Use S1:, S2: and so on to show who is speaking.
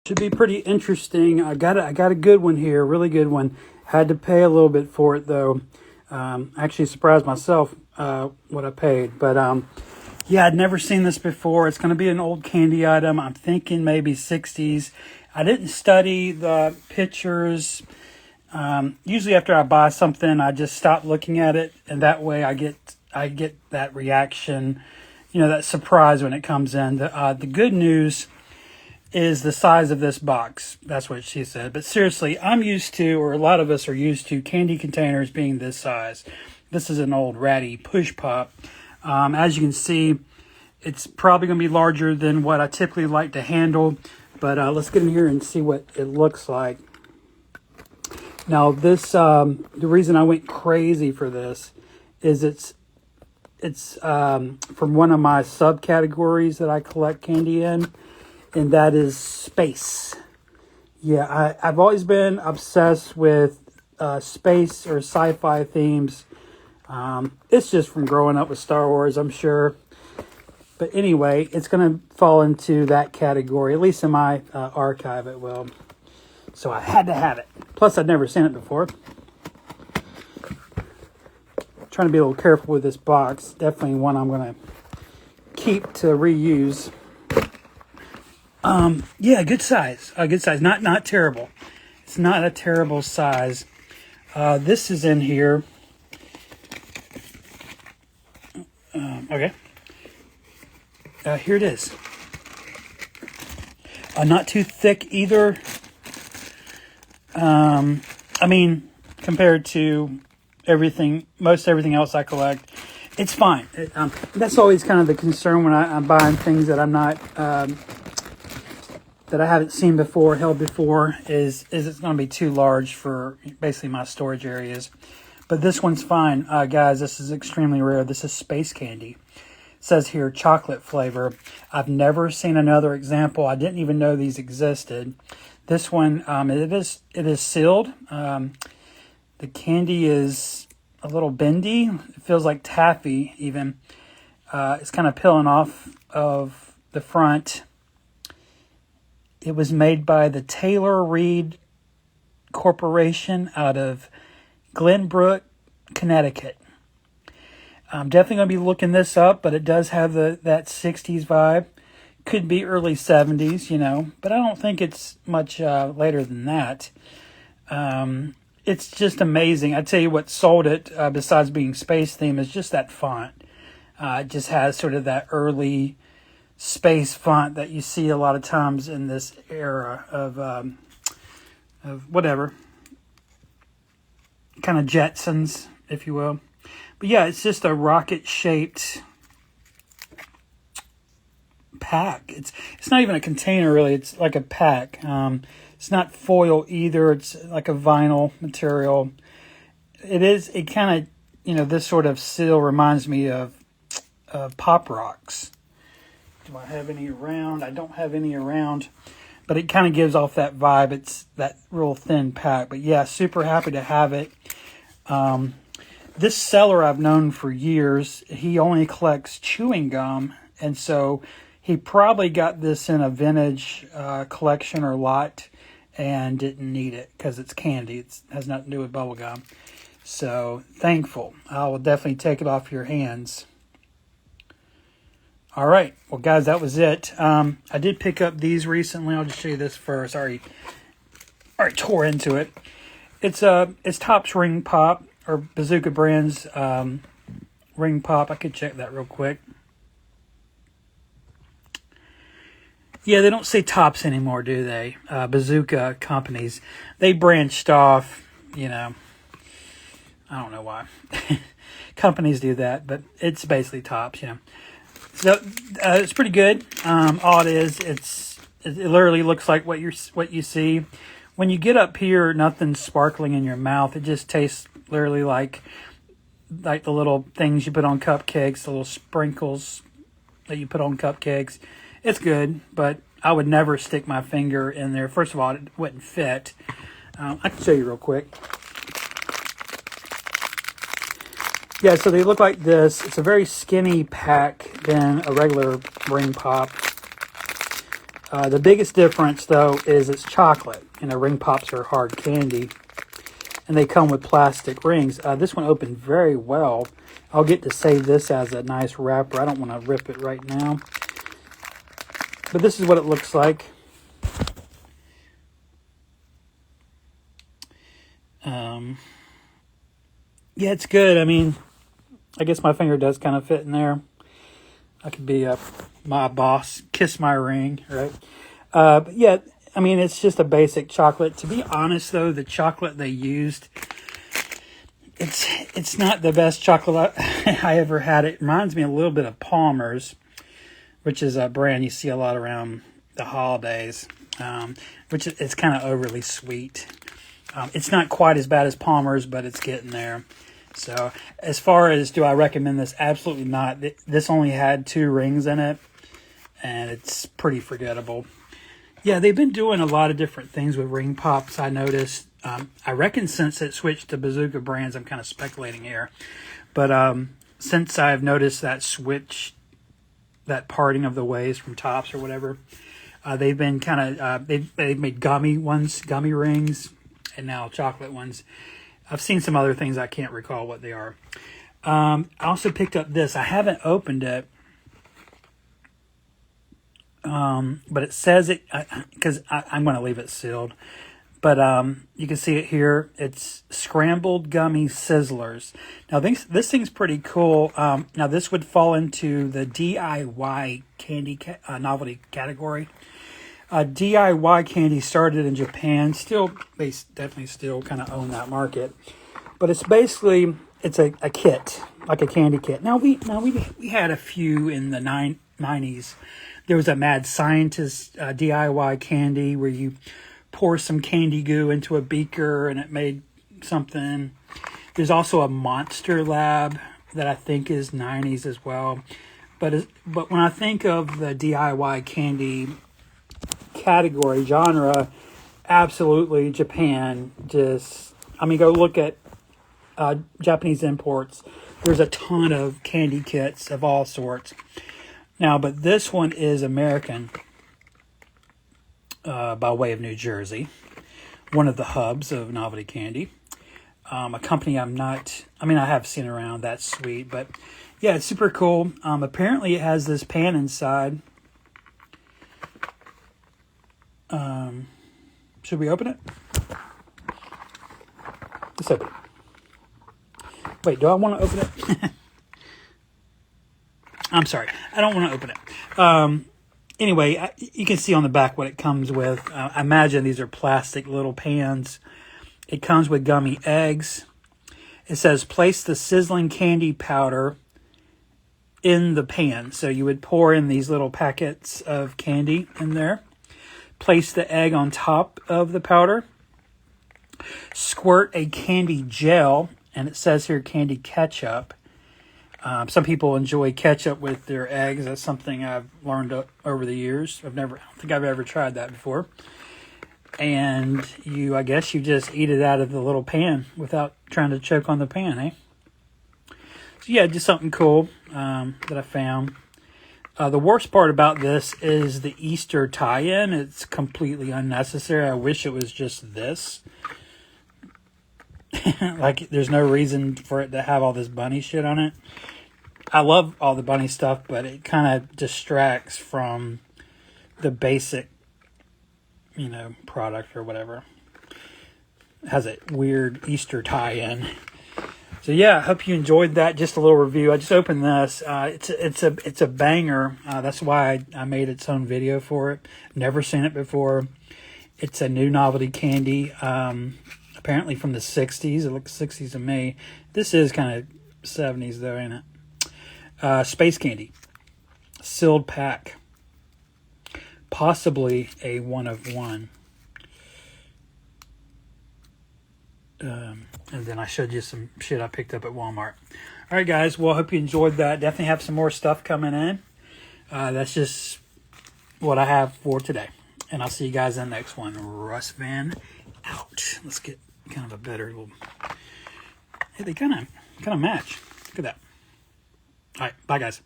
S1: Should be pretty interesting. I got a good one here, really good one. Had to pay a little bit for it though. Actually surprised myself what I paid, but yeah, I'd never seen this before. It's going to be an old candy item. I'm thinking maybe 60s. I didn't study the pictures. Usually after I buy something, I just stop looking at it, and that way I get that reaction, that surprise when it comes in. The good news is the size of this box. That's what she said. But seriously, I'm used to, or a lot of us are used to, candy containers being this size. This is an old ratty push pop. As you can see, it's probably going to be larger than what I typically like to handle. But let's get in here and see what it looks like. Now, this the reason I went crazy for this is it's from one of my subcategories that I collect candy in, and that is space. Yeah, I've always been obsessed with space or sci-fi themes. It's just from growing up with Star Wars, I'm sure. But anyway, it's going to fall into that category, at least in my archive it will. So I had to have it. Plus, I'd never seen it before. Trying to be a little careful with this box. Definitely one I'm going to keep to reuse. Yeah, good size. Good size. Not terrible. It's not a terrible size. This is in here. Okay. Here it is. Not too thick either. I mean, compared to most everything else I collect, it's fine. That's always kind of the concern when I'm buying things that I'm not, that I haven't seen before, held before, is it's going to be too large for basically my storage areas. But this one's fine. Guys, this is extremely rare. This is space candy. It says here chocolate flavor. I've never seen another example. I didn't even know these existed. This one, it is sealed. The candy is a little bendy. It feels like taffy even. It's kind of peeling off of the front. It was made by the Taylor Reed Corporation out of Glenbrook, Connecticut. I'm definitely going to be looking this up, but it does have that 60s vibe. Could be early 70s, but I don't think it's much later than that. It's just amazing. I tell you what sold it, besides being space theme, is just that font. It just has sort of that early space font that you see a lot of times in this era of whatever. Kind of Jetsons, if you will. But yeah, it's just a rocket-shaped pack. It's not even a container, really. It's like a pack. It's not foil either. It's like a vinyl material. It kind of, this sort of seal reminds me of Pop Rocks. Do I have any around? I don't have any around. But it kind of gives off that vibe. It's that real thin pack. But yeah, super happy to have it. This seller I've known for years. He only collects chewing gum. And so he probably got this in a vintage collection or lot and didn't need it because it's candy. It has nothing to do with bubble gum. So thankful. I will definitely take it off your hands. All right. Well, guys, that was it. I did pick up these recently. I'll just show you this first. I already tore into it. It's Topps Ring Pop, or Bazooka Brands Ring Pop. I could check that real quick. Yeah, they don't say Topps anymore, do they? Bazooka companies. They branched off, I don't know why. Companies do that, but it's basically Topps, So it's pretty good. All it is, it literally looks like what you see. When you get up here, nothing's sparkling in your mouth. It just tastes literally like the little things you put on cupcakes, the little sprinkles that you put on cupcakes. It's good, but I would never stick my finger in there. First of all, it wouldn't fit. I can show you real quick. Yeah, so they look like this. It's a very skinny pack than a regular ring pop. The biggest difference, though, is it's chocolate. You know, ring pops are hard candy, and they come with plastic rings. This one opened very well. I'll get to save this as a nice wrapper. I don't want to rip it right now. But this is what it looks like. Yeah, it's good. I mean, I guess my finger does kind of fit in there. I could be my boss, kiss my ring, right? But yeah, I mean, it's just a basic chocolate. To be honest, though, the chocolate they used, it's not the best chocolate I ever had. It reminds me a little bit of Palmer's, which is a brand you see a lot around the holidays, which it's kind of overly sweet. It's not quite as bad as Palmer's, but it's getting there. So as far as do I recommend this? Absolutely not. This only had 2 rings in it, and it's pretty forgettable. Yeah, they've been doing a lot of different things with ring pops, I noticed. I reckon since it switched to Bazooka brands, I'm kind of speculating here. But since I've noticed that switch, that parting of the ways from tops or whatever, they've been kind of, they've made gummy rings, and now chocolate ones. I've seen some other things. I can't recall what they are. I also picked up this. I haven't opened it. But it says it, because I'm going to leave it sealed. But you can see it here. It's Scrambled Gummy Sizzlers. Now, this thing's pretty cool. Now, this would fall into the DIY candy novelty category. DIY candy started in Japan. They definitely still kind of own that market. But it's basically, it's a kit, like a candy kit. Now we had a few in the 90s. There was a Mad Scientist DIY candy where you pour some candy goo into a beaker and it made something. There's also a Monster Lab that I think is 90s as well. But when I think of the DIY candy category, genre, absolutely Japan. Go look at Japanese imports. There's a ton of candy kits of all sorts. Now, but this one is American by way of New Jersey, one of the hubs of novelty candy. A company I have seen around. That's sweet, but yeah, it's super cool. Apparently it has this pan inside. Should we open it? Let's open it. Wait, do I want to open it? I'm sorry. I don't want to open it. Anyway, you can see on the back what it comes with. I imagine these are plastic little pans. It comes with gummy eggs. It says place the sizzling candy powder in the pan. So you would pour in these little packets of candy in there. Place the egg on top of the powder. Squirt a candy gel, and it says here candy ketchup. Some people enjoy ketchup with their eggs. That's something I've learned over the years. I don't think I've ever tried that before. And I guess you just eat it out of the little pan without trying to choke on the pan, eh? So yeah, just something cool that I found. The worst part about this is the Easter tie-in. It's completely unnecessary. I wish it was just this. Like, there's no reason for it to have all this bunny shit on it. I love all the bunny stuff, but it kind of distracts from the basic, product or whatever. It has a weird Easter tie-in. So yeah, I hope you enjoyed that. Just a little review. I just opened this. It's a banger. That's why I made its own video for it. Never seen it before. It's a new novelty candy. Apparently from the 60s. It looks 60s to me. This is kind of 70s though, ain't it? Space candy. Sealed pack. Possibly a one of one. And then I showed you some shit I picked up at Walmart. All right, guys. Well, I hope you enjoyed that. Definitely have some more stuff coming in. That's just what I have for today. And I'll see you guys in the next one. Russ Van out. Let's get kind of a better little... Hey, they kind of match. Look at that. All right. Bye, guys.